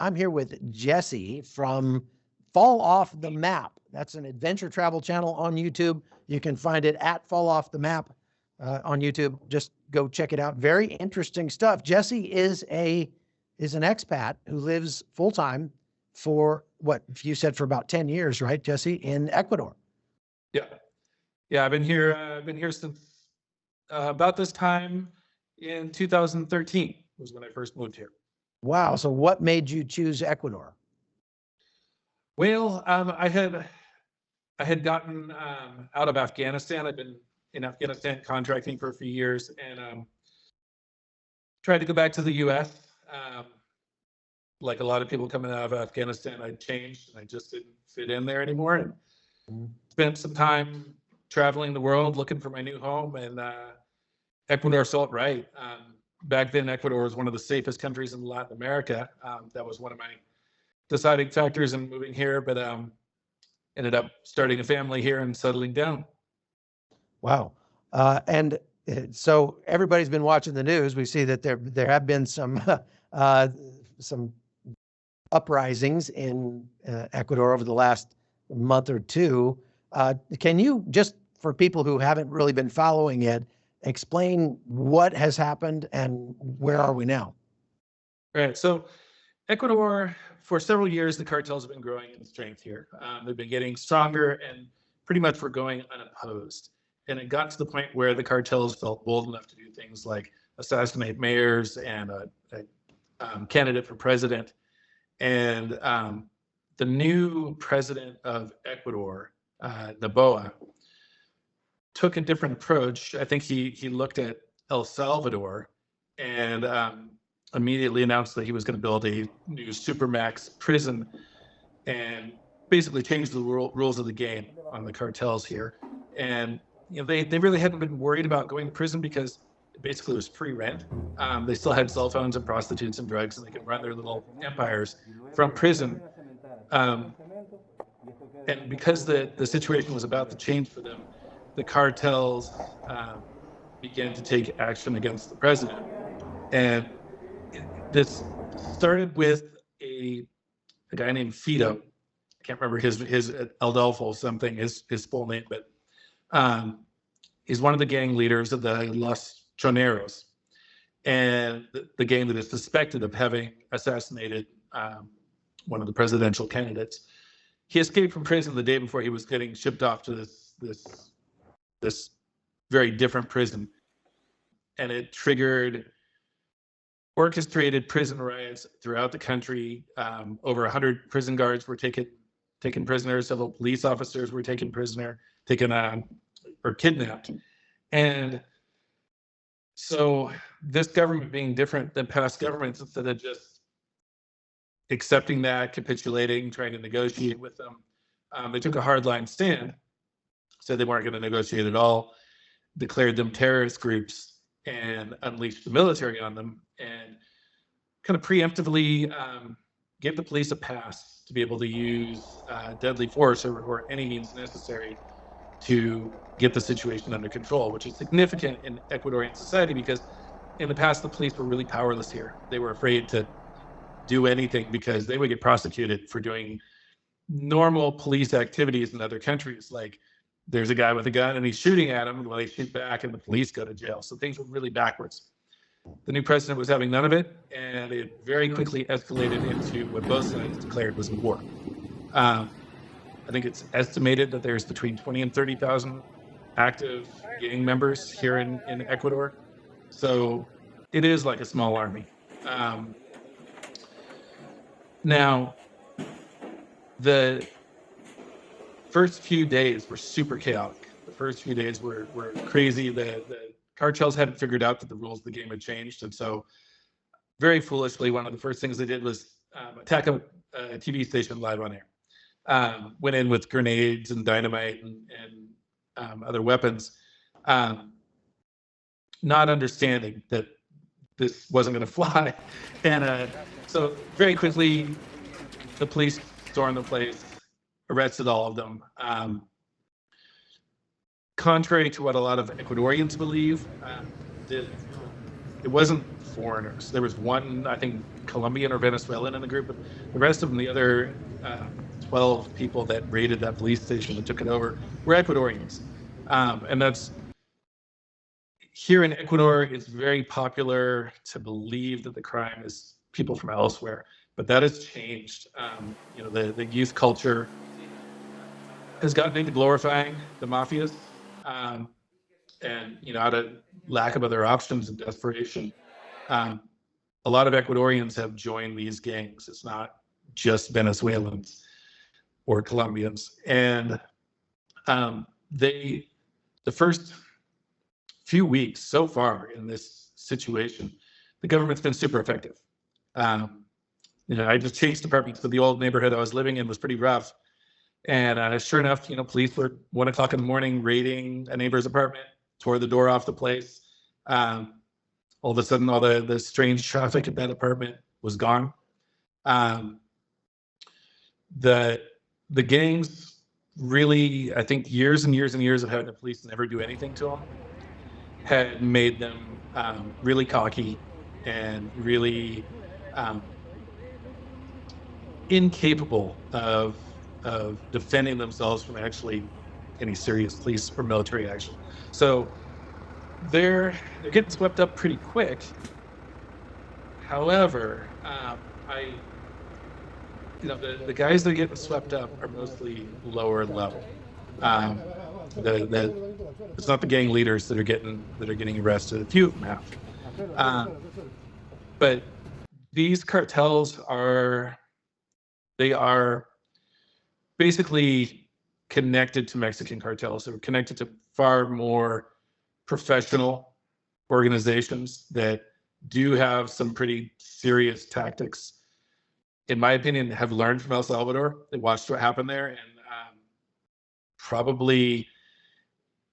I'm here with Jesse from Fall Off the Map. That's an adventure travel channel on YouTube. You can find it at Fall Off the Map on YouTube. Just go check it out. Very interesting stuff. Jesse is an expat who lives full-time for what you said for about 10 years, right, Jesse, in Ecuador? Yeah. I've been here since about this time in 2013 was when I first moved here. Wow. So what made you choose Ecuador? Well, I had gotten out of Afghanistan. I'd been in Afghanistan contracting for a few years and tried to go back to the US. Like a lot of people coming out of Afghanistan, I changed and I just didn't fit in there anymore. And spent some time traveling the world looking for my new home, and Ecuador felt right. Back then, Ecuador was one of the safest countries in Latin America. That was one of my deciding factors in moving here, but ended up starting a family here and settling down. Wow. And so everybody's been watching the news. We see that there have been some uprisings in Ecuador over the last month or two. Can you, just for people who haven't really been following it, explain what has happened and where are we now? Right. So Ecuador, for several years, the cartels have been growing in strength here. They've been getting stronger and pretty much were going unopposed. And it got to the point where the cartels felt bold enough to do things like assassinate mayors and a candidate for president. And the new president of Ecuador, Noboa, took a different approach. I think he looked at El Salvador and immediately announced that he was going to build a new supermax prison and basically change the rules of the game on the cartels here. And they really hadn't been worried about going to prison because basically it was free rent. They still had cell phones and prostitutes and drugs, and they could run their little empires from prison. And because the situation was about to change for them, the cartels began to take action against the president. And this started with a guy named Fido. I can't remember his Adolfo something, his full name, but he's one of the gang leaders of the Los Choneros, and the gang that is suspected of having assassinated one of the presidential candidates. He escaped from prison the day before he was getting shipped off to this very different prison, and it triggered orchestrated prison riots throughout the country. Over 100 prison guards were taken prisoners. Several police officers were taken or kidnapped. And so this government, being different than past governments, instead of just accepting that, capitulating, trying to negotiate with them, they took a hardline stand, said they weren't going to negotiate at all, declared them terrorist groups, and unleashed the military on them, and kind of preemptively gave the police a pass to be able to use deadly force or any means necessary to get the situation under control, which is significant in Ecuadorian society because in the past, the police were really powerless here. They were afraid to do anything because they would get prosecuted for doing normal police activities in other countries. Like there's a guy with a gun and he's shooting at him, well, they shoot back and the police go to jail. So things were really backwards. The new president was having none of it, and it very quickly escalated into what both sides declared was a war. I think it's estimated that there's between 20 and 30,000 active gang members here in Ecuador. So it is like a small army. Now, the first few days were super chaotic. The first few days were crazy. The cartels hadn't figured out that the rules of the game had changed. And so very foolishly, one of the first things they did was attack a TV station live on air. Went in with grenades and dynamite and other weapons, not understanding that this wasn't going to fly. And so very quickly, the police stormed the place, arrested all of them. Contrary to what a lot of Ecuadorians believe, it wasn't foreigners. There was one, I think, Colombian or Venezuelan in the group, but the rest of them, the other 12 people that raided that police station and took it over, were Ecuadorians. And that's here in Ecuador, it's very popular to believe that the crime is people from elsewhere, but that has changed. The youth culture has gotten into glorifying the mafias, and out of lack of other options and desperation, a lot of Ecuadorians have joined these gangs. It's not just Venezuelans or Colombians, and the first few weeks so far in this situation, the government's been super effective. I just changed departments, but the old neighborhood I was living in was pretty rough. And sure enough, police were 1 o'clock in the morning raiding a neighbor's apartment, tore the door off the place. All of a sudden, all the strange traffic at that apartment was gone. The gangs really, I think, years and years and years of having the police never do anything to them had made them really cocky and really incapable of defending themselves from actually any serious police or military action. So they're getting swept up pretty quick. However, the guys that are getting swept up are mostly lower level. It's not the gang leaders that are getting arrested. A few of them have. But these cartels are basically connected to Mexican cartels. They're connected to far more professional organizations that do have some pretty serious tactics. In my opinion, have learned from El Salvador. They watched what happened there and probably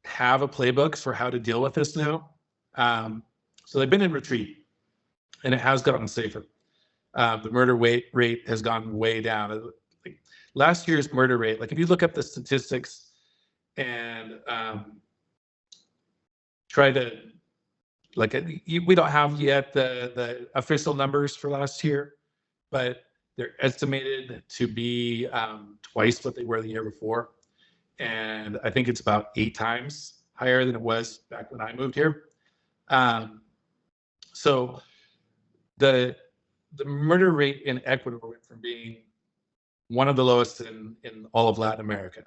have a playbook for how to deal with this now. So they've been in retreat, and it has gotten safer. The murder rate has gone way down. Last year's murder rate, if you look up the statistics and try to, we don't have yet the official numbers for last year, but they're estimated to be twice what they were the year before. And I think it's about 8 times higher than it was back when I moved here. So the murder rate in Ecuador went from being one of the lowest in all of Latin America.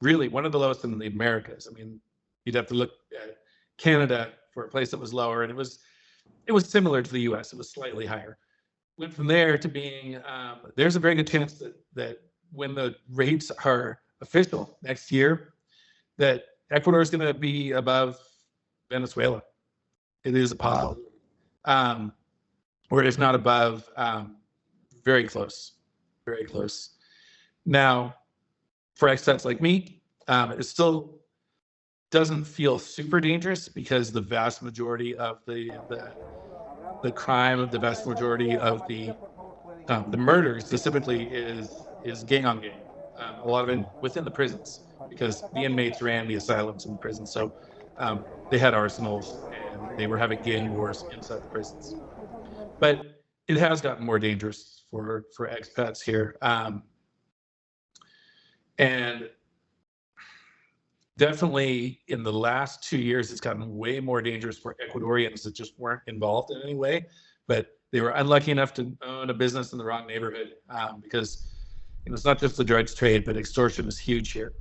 Really, one of the lowest in the Americas. I mean, you'd have to look at Canada for a place that was lower, and it was similar to the U.S. It was slightly higher. Went from there to being, there's a very good chance that when the rates are official next year, that Ecuador is going to be above Venezuela. It is a possibility. Or it is not above, very close. Very close. Now, for expats like me, it still doesn't feel super dangerous because the vast majority of the crime, the vast majority of the murder specifically is gang on gang. A lot of it within the prisons because the inmates ran the asylums in the prisons. So they had arsenals and they were having gang wars inside the prisons. But it has gotten more dangerous for expats here. And definitely in the last 2 years, it's gotten way more dangerous for Ecuadorians that just weren't involved in any way, but they were unlucky enough to own a business in the wrong neighborhood because it's not just the drugs trade, but extortion is huge here.